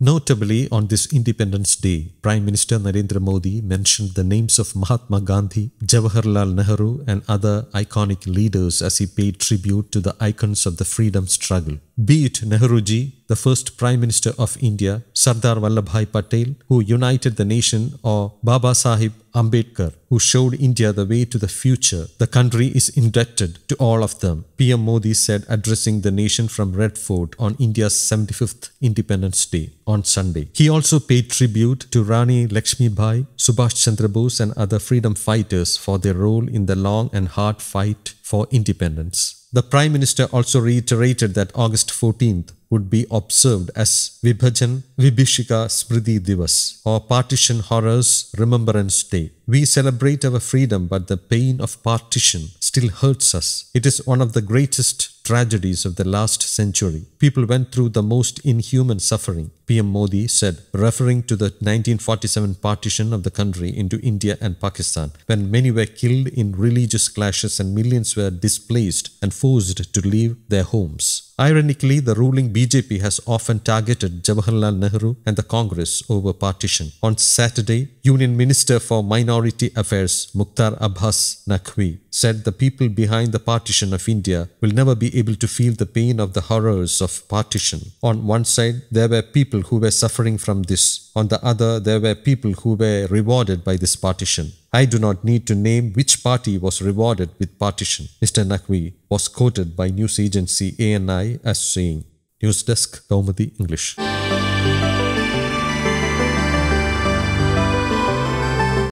Notably, on this Independence Day, Prime Minister Narendra Modi mentioned the names of Mahatma Gandhi, Jawaharlal Nehru, and other iconic leaders as he paid tribute to the icons of the freedom struggle. Be it Nehruji, the first Prime Minister of India, Sardar Vallabhbhai Patel, who united the nation, or Baba Sahib Ambedkar, who showed India the way to the future, the country is indebted to all of them, PM Modi said, addressing the nation from Red Fort on India's 75th Independence Day on Sunday. He also paid tribute to Rani Lakshmibai, Subhash Chandra Bose, and other freedom fighters for their role in the long and hard fight for independence. The Prime Minister also reiterated that August 14th would be observed as Vibhajan Vibhishika Smriti Divas, or Partition Horrors Remembrance Day. We celebrate our freedom, but the pain of partition still hurts us. It is one of the greatest tragedies of the last century. People went through the most inhuman suffering, PM Modi said, referring to the 1947 partition of the country into India and Pakistan, when many were killed in religious clashes and millions were displaced and forced to leave their homes. Ironically, the ruling BJP has often targeted Jawaharlal Nehru and the Congress over partition. On Saturday, Union Minister for Minority Affairs Mukhtar Abbas Naqvi said the people behind the partition of India will never be able to feel the pain of the horrors of partition. On one side, there were people who were suffering from this. On the other, there were people who were rewarded by this partition. I do not need to name which party was rewarded with partition, Mr. Naqvi was quoted by news agency ANI as saying. News Desk, Kaumudy English.